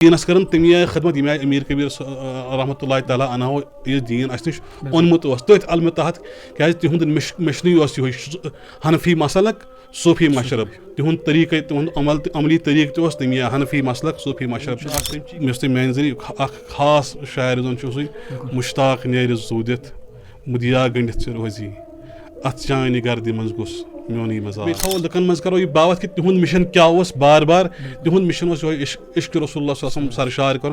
दीनस कर तमी आय खदमत यम आय अमीर कबीर रहमतुल्लाहि तआला अन्हो ये दीन अस निश ओनमुत तथ अलम तहत क्या तिहुंद मिशनी यो हनफी मसलक सूफी मशरब तिहुंद तरीक तिहुंद अमली तरीक तमी हनफी मसलक सूफी मशरब मे मान जरिए खास शायर जोन मुश्ताक नेर जूदित मुदिया गंडित रोजी अत चान गर्द मज गुस मोन मजाक थो लुकन मज करो यह बावत कि तिहुंद मिशन क्या बार बार तिहुंद मिशन इश्क रसूलुल्लाह सरशार कर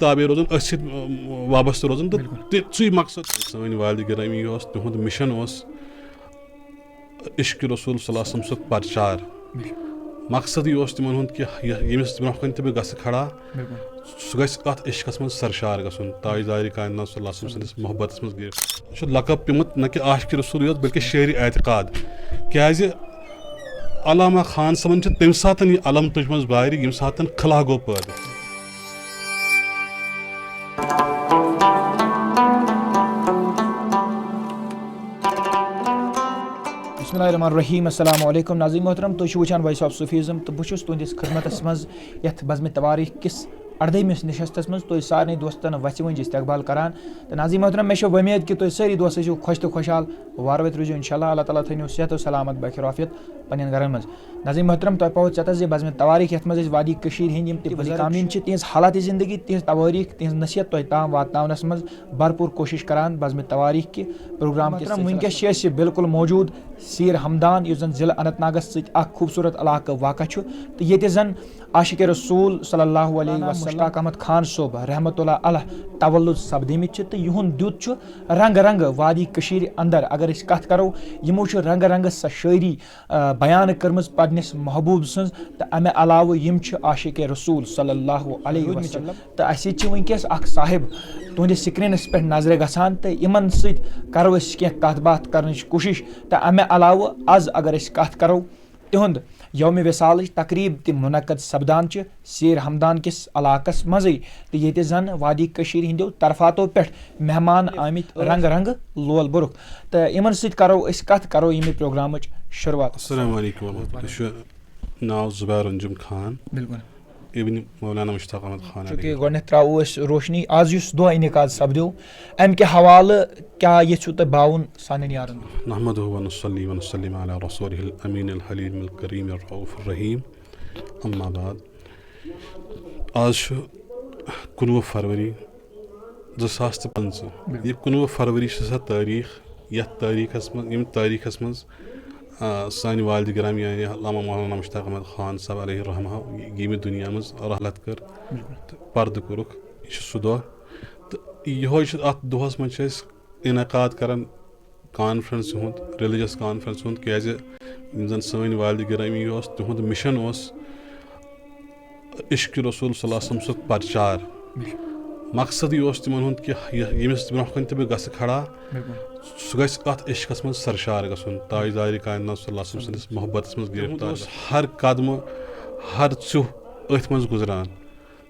ताबे रोजन अथ वाबस्त रोजन तो सू मकसद सन वालिद गिरामी तिहुंद मिशन इश्क रसूल सल्लल्लाहु प्रचार मकसद यह तिमन कि यमिस ब्रोह कन तब गस खड़ा सह गथ इश्कस मज सरशार गसन ताजदार कायनात सल्लल्लाहु अलैहि वसल्लम मोहब्बत मज गिर लकब पेमुत न कि आशिक रसूल योत बल्कि शेर एतकाद क्या अलामा खान समन तम सात यह अलम तुझ मज बार यम सात खला गो पैदा बिस्मिल्लाहिर्रहमानिर्रहीम अस्सलामु अलैकुम नाज़रीन मोहतरम तुम वुचान वॉइस ऑफ सूफीज़म तो बहुत तुंदिस खिदमतस मज यथ बज़्म तवारीख किस 18मिस नशस्तस मज तुम सारे दोस्तन वच वंज इस्तकबाल करान तो नाज़रीन मोहतरम मे उम्मीद कि तुम सारी दोस्त खुश तो खुशहाल वार वत रोजो इंशाल्लाह अल्लाह ताला थो सेहत सलामत बखिराफियत पन्न घरन मज नाज़रीन मोहतरम तुम पाओ चतस बज़्म तवारीख यथ मज वादी हंद कामीन तिज हालात ज़िंदगी तिज तवारीख तिज नसीहत तुम ताम वातनावनस मज भरपूर कोशिश करान बज़्म तवारीख कि प्रोग्राम वनकस बिल्कुल मौजूद सीर हमदान इस जन ज़िला अनंतनागस खूबसूरत इलाक़ वाक़ तो ये जन आशिक रसूल सल्लल्लाहु अलैहि वसल्लम मुश्ताक अहमद खान सोब रहमतुल्लाह अलैह तवल्लुद सपदिमित तो युहद दुत रंग रंग वादी अंदर अगर कत करो यमो रंग रंग सा शायरी बयान कर्म पन्निस महबूब सज तो अमे अलाव यम आशिक रसूल सल्लल्लाहु अलैहि वसल्लम तो असी वनकस साहिब तुंद स्क्रीनस पे नजर गसान तो इन सरो कत बात कर कोशिश तो अमे अलाव आज अगर कत करो तिहुंद यौम विसाल तकरीब तम मुनक़द सपदान सीर हमदान किस इलाक़स मज़े तो ये जन वादी हंदो तरफातो पे मेहमान आमित रंग रंग लोल बुरुख तो इन करो कत करो यम प्रोग्राम शुरुआत। अस्सलामु अलैकुम नाव ज़ुबैर अंजुम खान बिल्कुल इब्न मौलाना मुश्ताक अहमद खान चूँकि गोडन त्रो रोशनी आज दुआ इनेकाद सपदो अम के हवाले क्या ये तुम बावन सान यारन नहमदुहु व नुसल्ली व नुसल्लिम अला रसूलिहिल अमीनिल हलीमिल करीमिर रऊफिर रहीम अम्मा बाद आज 19 फरवरी 2005 ये 19 फरवरी सा तारीख यथ तारीखस मज सान वालिद गिरामी यानी अल्लामा मौलाना मुश्ताक अहमद खान साहब अलैहि रहमा यम दुनिया मज रहलत कर पर्द कोरुख यह सह दह तो यह अत दोहस मज इनकाद करान कॉन्फ्रेंस हुंद रिलीजियस कॉन्फ्रेंस हुंद क्या जन सान वालिद गिरामी तिहुंद मिशन इश्क रसूल सल्लल्लाहु अलैहि वसल्लम प्रचार मकसद यह तिमन हुंद कि यमिस ब्रोह कन तब गस खड़ा सह गथ इश्कस मज सरशार गसन ताजदार कायनात सल्लल्लाहु अलैहि वसल्लम मोहब्बत मज गिरफ्तार हर कदम हर चुह अथ मज गुजरान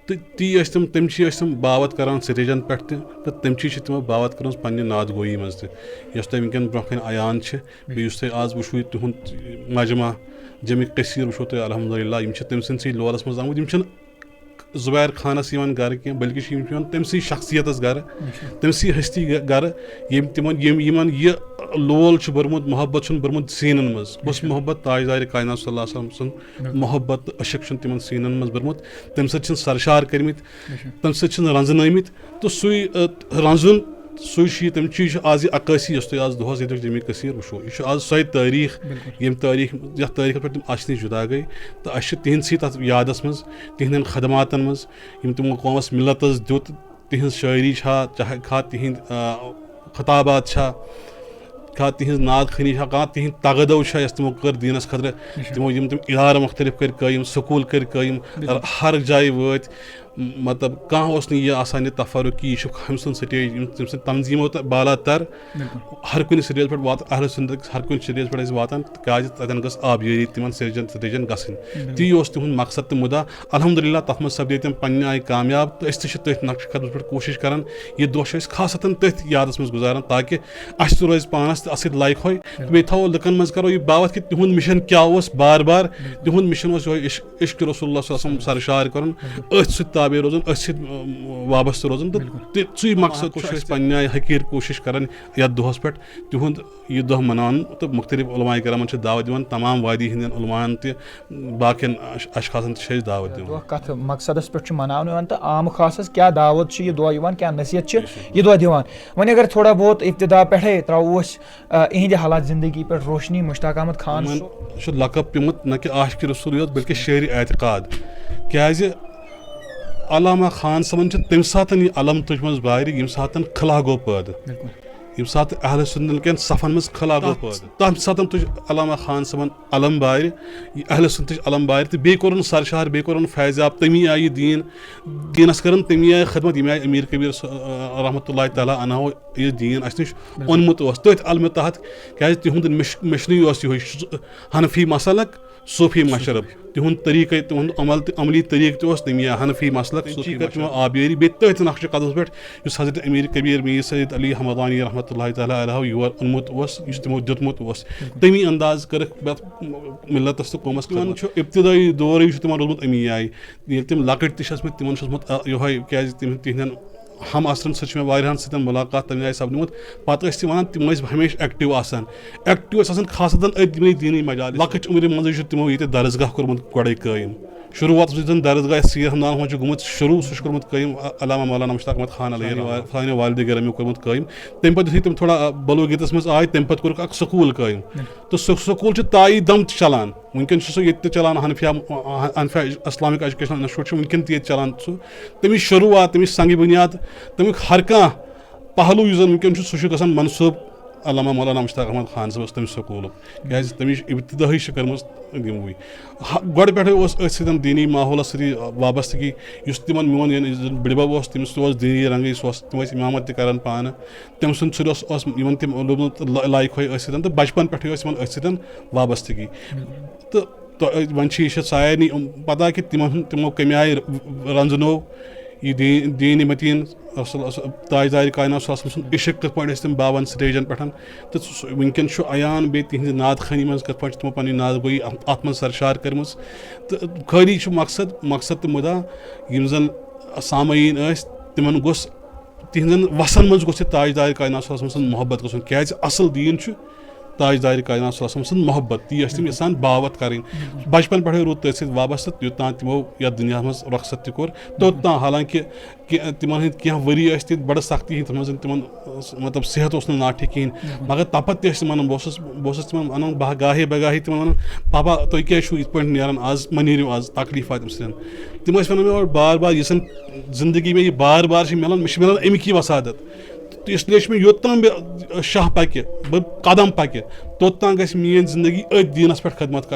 तो ती तम बावत करान स्टेजन पे तो तम बावत कर पन्ने नादगोई मज तस वनकन ब्रोह कन अयान बेस आज वो तुंद मजमा जमी कसीर वो तुम अलहमदुलिल्लाह यम तम सी लोरस मज आमुद ज़ुबैर खानस गर कह बल्कि तम सी शख्सियतस गर तम सी हस्ती गर यमन यह लोल बरमुत मोहब्बत बरमुत सीनन मज बस मोहब्बत ताजदार कायनात सल्लल्लाहु अलैहि वसल्लम मोहब्बत अशक तिमन सीनन मज बरमुत तम सरशार करमित तम रंजनमित तो सू रंजुन सू तम चीज आज अक्सी आज दोहस जमी कसीर वो यह आज सो तारीख यम तारीख यथ तारीख पे तम अशनी जुदा गई तो अस तिहद सी तथ यादस मज तिहदन खदमातन मज यम तमो कौमस मिलतस दुत तिहज शायरी चाहे खा तिहद खताबात खा तिहज नाद खनी कह तिहद तगदो तमो कर दीनस खतर तमो यम तम इदार मुख्तलिफ कर कायम स्कूल कर कायम हर जाय वत मतलब कहाँ ओस यह आसान तफरुक कि यह हम सुन स्टेज तम सद तंजीमो बाला तर हर कुछ स्टेज पे वात अहल सुन्नत हर कुछ स्टेज पे वातान क्या तन गस आबयारी तिमन स्टेजन गसन ती तिहुंद मकसद तो मुदा अल्हम्दुलिल्लाह तथ मज सपदे तम पन्ने आय कामयाब तो अस तथ नक्श कदम पे कोशिश करान यह दोह खास तथ यादस मज गुजारान ताकि अस तो रोज पानस अस लाइक हो बे थो लुकन मज करो यह बावत कि तिहुंद मिशन क्या बार बार तिहुंद मिशन इश्क रसूलुल्लाह सल्लल्लाहु अलैहि वसल्लम सरशार करन अथ सत ताबे रोजन अथ सत वाबस्त रोजन तो सी मकसद पन्ने आय हकीर कोशिश करान यथ दोहस पे तिहुंद यह दोह मनान तो मुख्तलिफ उलमाए करामन दावत दिवान तमाम वादी हिंदन उलमान त बाकियन अशखासन त दावत दिवान कत मकसदस पे मनावन तो आम खास क्या दावत यह दोह क्या नसीहत यह दोह दिवान वह अगर थोड़ा बहुत इब्तिदा पे त्रो इहंद हालात जिंदगी पे रोशनी मुश्ताक अहमद खान लकब पिमुत न कि आशिक रसूल योत बल्कि शेर एतकाद क्या अलामा खान समन तम सात यह अलम तुझ मज बार यम सात खला गो पैद यम सात अहल सुन्नत के सफन मज खला गो पैद तम सात तुझ अलामा खान समन अलम बार अहल सुन्नत अलम बार तो बे कोरन सरशार बे कोरन फैजाब तमी आय दीन दीनस करन तमी आय खदमत यम आय अमीर कबीर रहमतुल्लाह तआला अन्हु यह दीन अस नश ओनमुत तथ अलम तहत क्या तिहुंद मिशनी यह हनफी मसलक सूफी मशरब तिहुंद तरीक़ तिहुंद अमली तरीक़ तमी हनफी मसलक सूफी कर आबयारी बे तथ नक्श कदम पे हजरत अमीर कबीर मीर सैयद अली हमदानी रहमतुल्लाह तआला अलैहि योर ओनमुत तमो दितमुत तमी अंदाज कर मिलतस तो कौमस इब्तिदाई दौर तिमन रोजमुत अमी आय ये तम लकट तमत तिमन यह क्या तिहंदन हम असरन सवाहन सत मुलाकात तमें आय सपदमुत पे वन तम हमेशा एक्टिव एक्टिव खास अदमय दीनी मजाल लकट उम्र मज तमो ये दरसगाह कोर्मुत गोड़े कायम शुरुआत दरसगाह सीर हमदान गुमुत शुरू सह कोर्मुत कायम अलामा मौलाना मुश्ताक अहमद खान अलैहि वालिद गरमी कोर्मुत कायम तम पे तम थोड़ा बलोगियतस मज आय तम पे कोर स्कूल कायम तो स्कूल ताई दम चलान वनकन ये चलान हनफिया इस्लामिक एजुकेशन इंस्टीट्यूट वनकन ये चलान तमिच शुरुआत तमिच संग बुनियाद तमिक हर कह पहलू वनकन सह गसान मनसूब अल्लामा मौलाना मुश्ताक अहमद खान सबस तम स्कूल क्या तमिच इब्तिदाई कर्म यमवे गोड़ पे दीनी माहौल सती वाबस्तगी तिमन मोन बड़बब तमिस दीनी रंग तम इमामत तरान पान तम सुन तम लोबमुत लाइक हो तो बचपन पे वाबस्तगी तो वन सारे पता कि तमो कम आय रंजनो यह दीन मतीन ताजदार कायनात सुन इश्क कत पे तम बावन स्टेजन पे तो वनकन अयान बे तिहंज नाद खानी मज कत पे तमो पन नाद गोई अत मज सरशार कर्म तो खाली मकसद तो मुदा यम जन सामयीन तिमन गोस तिहंजन वसन मज गोस ताजदार कायनात मोहब्बत गसन क्या असल दीन ताजदार कायनात सल्लल्लाहु मोहब्बत ती तम यसान बावत करें बचपन पे रूद तथ वाबस्त योतान तमो यथ दुनिया मज रखसत तोर तोतान हालांकि तिमन हंद कह वरी बड़ सख्ती तम तिमन मतलब सेहत ना ठीक कहें मगर तपत वन बहुत तिमन वन बह गाहे बगाहे तिमन वन पापा तुम क्या इत नान आज मा नीरियो आज तकलीफ तम सम वन बार बार यह जिंदगी में यह बार बार मिलान मे अमिक वसादत तो इसलिए मे योतान बे शाह पकि कदम पकि तोतान गि मेन जिंदगी अथ दीनस पे खदमत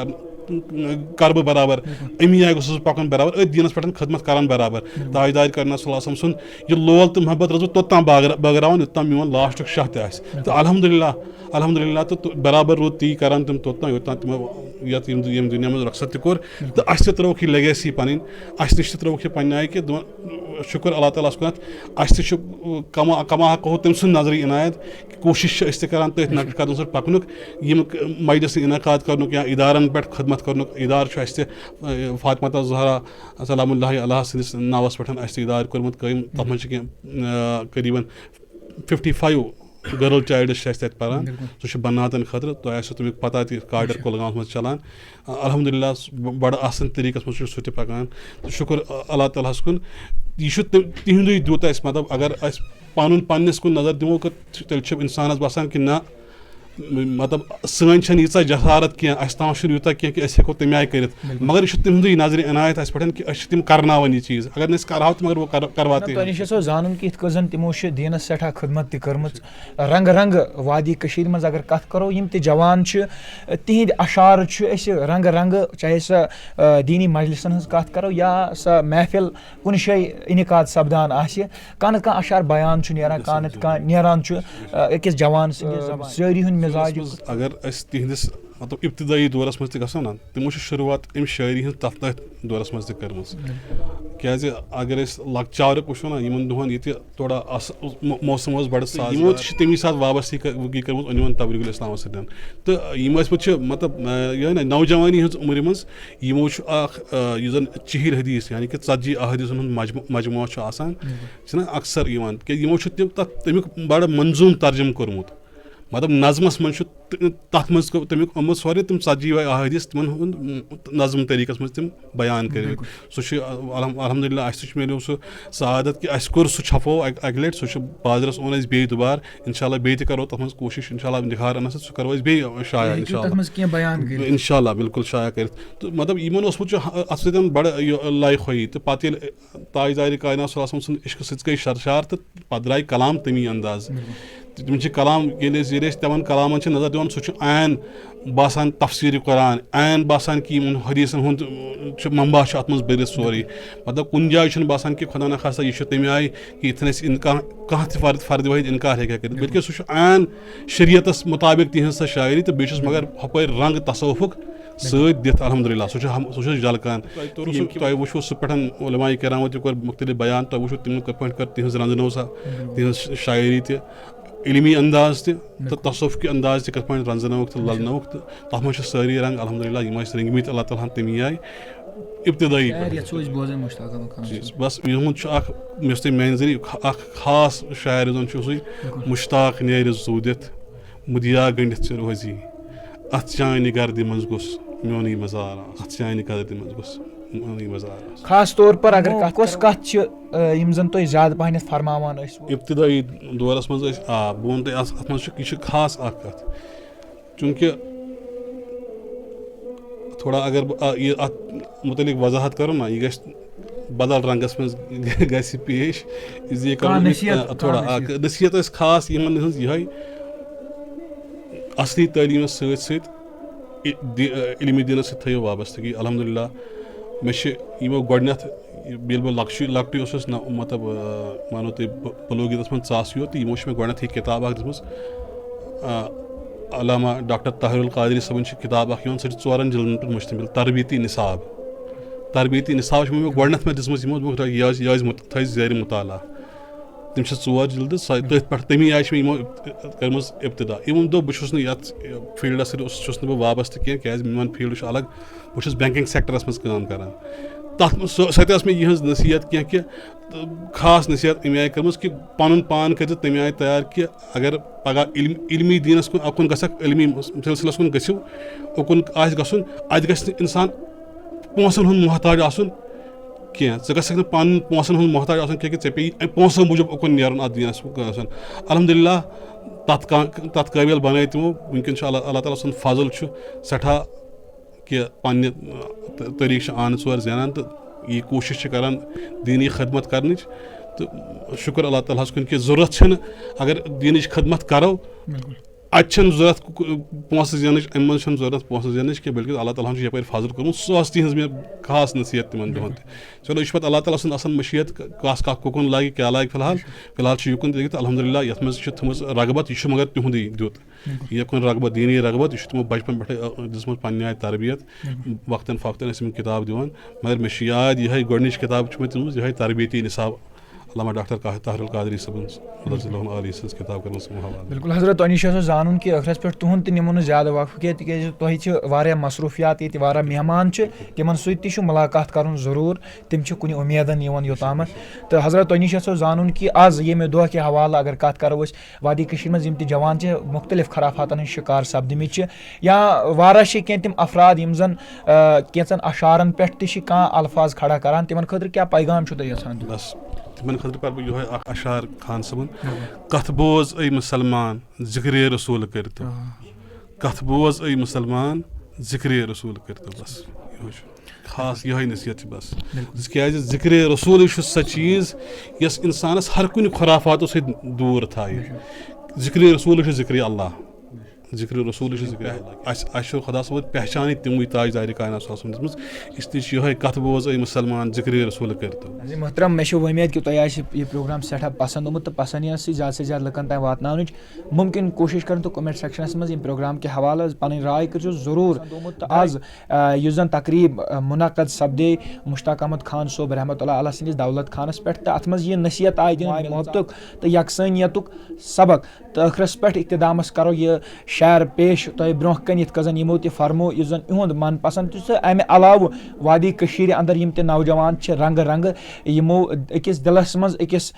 कर बराबर अमी आय गोस पकन बराबर अथ दीनस पे खदमत करान बराबर ताजदार कायनात सल्लल्लाहु अलैहि वसल्लम सुन यह लोल तो मोहब्बत रोज तोतान बगरान योतान मोन लास्ट शाह तो अल्हम्दुलिल्लाह तो बराबर रूद ती करान तम तोतान योतान तमो यथ यम दुनिया में रखसत कोर तो अस त्रोक यह लेगेसी पन अस नश त्रोक यह पन्ने आय कि शुक्र अल्लाह ताला कुन अस कमा कहो तम सुन नजर इनायत कोशिश करान तथ नक्श कदम पे पकनुक यम मजलिस इनकाद करनुक या इदारन पे खदमत करनुक इदार फातिमा ज़हरा सलामुल्लाहि अलैहा सिंदिस नावस पे इदार कोर्मुत कायम तथ मज करीबन 55 गर्ल चाइल्ड पान सह बनातन खतर तो तमिक पता काडर कुलगाम मज चलान अल्हम्दुलिल्लाह बड़ आसान तरीक मज सह पकान तो शुक्र अल्लाह ताला कुन यह तिहुंदे दूत मतलब अगर पन पन्नस कुन नजर दिमो तेल इंसानस बसान कि ना मतलब सन यीचा जसारत क्या ताम यूत क्या कि हेको तमें आय कर मगर यह तिहद नजर इनायत पे कि तम करनावन यह चीज़ अगर नस करहाव तो मगर वो करवाते तो निश जानून कि इत कजन तिमो दीनस सठा खदमत तम रंग रंग वादी कशीर मज अगर कथ करो यम ते जवान तिहद अशार रंग रंग चाहे सह दीनी मजलिसन हज कथ करो या सह महफिल कुन शे इनकाद सपदान कान कह अशार बयान नेरान कान कह नेरान अकिस जवान सरी हूँ मिजाज अगर तिहदिस मतलब इब्तदाई दौरस मज गो ना तमो शुरुआत अम शायरी हज तथ दौरस मज कर्म क्या अगर लकचार वो ना इन दोहन ये थोड़ा मौसम बड़ साज यमो तमी सात वाबस्तगी कर अनवन तबलीग इस्लाम सतन तो यम पे मतलब यह ना नौजवानी हज उम्र मज यमो जन चिहिर हदीस यानी कि 40 अहदीसन मजमू अक्सर क्या यमो तमिक बड़ मंजूम तर्जुम कोर्मुत मतलब नज़मस मन तथ मज तमिक सोरे तम 40 अहदीस तिमन नज़म तरीकस मज तम बयान कर सह अल्हम्दुलिल्लाह मिलो सह सआदत कि कोर सह छपो अक लट सह बाजरस ओन बे दुबार इंशाल्लाह बे करो तथ मज कोशिश इंशाल्लाह निखार अनस सह करो बे शाया इंशाल्लाह इंशाल्लाह बिल्कुल शाया कर तो मतलब यमन अत सतन बड़ लाई खोई तो पत ताजदार कायनात सल्लल्लाहु अलैहि वसल्लम इश्क सत गई शरशार तो पत द्राय कलाम तमी अंदाज तम कलाम तमन कलामन नजर दिवान सह आन बासान तफसीर कुरान आन बासान कि हदीसन हुंद मंबा अत मज भरित सोरे मतलब कुन जाय बासान कि खुदा न खासा यह तमें आय कि इतन कह फर्द वाहिद इनकार हे कर बल्कि सह आन शरीयतस मुताबिक तिहन सह शायरी तो बेस मगर हप रंग तसव्वुफ सत दिथ अल्हम्दुलिल्लाह सह जलकान तुम वो सह पे उलमा करामो तोर मुख्तलिफ बयान तुम वो तम कर तिहज रंजनो सा तिहज शायरी त इलमी अंदाज तो तसव्वुफ के अंदाज कत पे रंजनोक तो ललनोक तो तथ मज सारी रंग अल्हम्दुलिल्लाह यम रंगमित अल्लाह ताला तमी आय इब्तदाई बस यह मेन जरिए खास शायर जन सही मुश्ताक नेर जूदित मुदिया गंडित रोजी अत चान गर्द मज गोस मोन मजार अत चान गर्द मज गोस मोन मजार खास तौर पर अगर कत यम जन तुम ज्यादा पहन फरमावान इब्तदाई दौरस मज बह वन तुम अत मज खास कत चूँकि थोड़ा अगर अत मुतलिक वजाहत करो ना यह गश बदल रंगस मज गस पेश थोड़ा नसीहत खास यमन यह असली तलीम सत इल्मी दीनस थो वाबस्तगी अल्हम्दुलिल्लाह मे गोडनथ ये बह लकटी ना मतलब मानो तुम बलोगितस मन चास योत यमो मे गोडनथ यह किताब this Allama doctor Tahirul Qadri सबन किताब सह 4 जिल्दन पे मुश्तमिल तरबियती निसाब मे गोडनथ मे दिस थो ज़ैर मुताला तम 4 जिल्द तथ पे तमी आय मे कर्म इब्तदा इवन दो बहुत फील्डस सत वाबस्त क्या मान फील्ड अलग बहुत बैंकिंग सेक्टरस मज काम करान तथ सत मे यह नसीहत कि खास नसीहत अमे आय कर्म कि पन पान कर तमें आय तैयार कि अगर पगह इल्मी दीनस कुन गक इल्मी सिलसिलस कुन गो उकुन गुन अत गि इंसान पोसन हूँ मोहताज आसन क्या पान पोसन हूँ मोहताज आसन क्या चे पे पोसों मूजूब उकुन नेरन अत दीनस अल्हम्दुलिल्लाह तथ काबिल बन तमो वनकन अल्लाह ताला सुन फजल सठा कि पन्ने तरीक आन वर जानान तो यह कोशिश करान दीनी खदमत कर तो शुक्र अल्लाह ताला कुन कि जरूरत अगर दीन खदमत करो अत जरूरत पोस ज़ेन अम मज जरूरत पोस ज़ेन कि बल्कि अल्लाह ताला यप फजल कर्म सह तिज मे खास नसीहत तिमन दोहन चलो यह पे अल्लाह ताला सुन आसान मशीयत कस कुन लगे क्या लगे फिलहाल युकुन तो अल्हम्दुलिल्लाह ये थमज रगबत यह मगर तिहुंद दुत यह कुन रगबत दीनी रगबत यह तमो बचपन पे दिसमुत पन्ने आय तरबियत वक्तन फ़क्तन किताब दिवान मगर मे याद यह गोडनिच किताब दिसमुत यह तरबियती निसाब अल्लामा डॉक्टर ताहिरुल कादरी सबन किताब कर बिल्कुल हजरत तुम जानून कि अखरस पे तुहद तो निमो ज्यादा वक्फ क्या तुम मसरूफियात ये मेहमान तिमन सत मुलाकात कर जरूर तम कुन उम्मीदन योताम तो हजरत तुम जानून कि आज ये मे दह के हवाले अगर कत करो वादी कशीर मज जवान मुख्तलिफ खराफातन शिकार सपदमित या वारा क्या तम अफराद यम जन कैचन अशारन पे अल्फाज खड़ा करान तिमन खतर क्या पैगाम यहां तिमन खतर पर यह अशार खान सबन कथ बोज ऐ मुसलमान जिक्र रसूल कर कथ बोज ऐ मुसलमान जिक्र रसूल कर तो बस खास यही नसीहत बस क्या जिक्र रसूल सह चीज़ यस इंसानस हर कुन खुराफातों से दूर थाए जिक्र रसूल जिक्र अल्लाह जिक्र रसूल जिक्र अल्लाह खुदा सोद पहचान तमु ताजदार कायनात इसलिए कथ बोज ऐ मुसलमान जिक्र रसूल कर तो मोहतरम मे उम्मीद कि तुम यह प्रोग्राम सठा पसंद आमुत तो पसंद ज़्यादा से ज़्यादा लुकन तक वातन मुमकिन कोशिश कर तो कमेंट सेक्शनस मज प्रोग्राम के हवाले पन राय कर ज़रूर आज जन तकरीब मुनक़द सपदे मुश्ताक अहमद खान सोब रहमतुल्लाह अलैह सदिस दौलत खानस पे तो अत मज नसीहत आय दिन मोहब्बत तो यकसनियत सबक तो ٲखरस पे इख्तिदामस करो यह शायर पेश तुम ब्रोह कन यथ कजन यमो तह फरमो यह जन इहुंद मन पसंद तो अमे अलाव वादी कशीर अंदर यम ते नौजवान रंग रंग यमो अकिस दिलस मज अकिस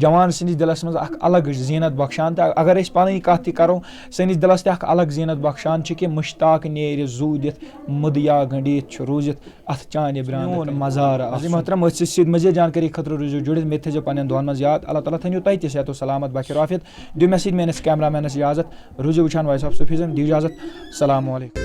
जवान सनिस दिलस मज अलग जीनत बख्शान तो अगर अस पन कत करो सनिस दिलस तक अलग जीनत बख्शान कि मुश्ताक नेर जूदित मुदिया गंडित रूजित अथ चान ब्रान मजार मोहतरम मजीद जानकारी खतर रूजो जुड़ित मे थो पन दोन मज याद अल्लाह ताला थो तुम सेहत सलामत बखिर आफियत दिव मे सद मेनस कैमरा मैनस इजाजत रूजो वुचान वॉइस ऑफ सूफीज़म दी इजाजत। अस्सलामु अलैकुम।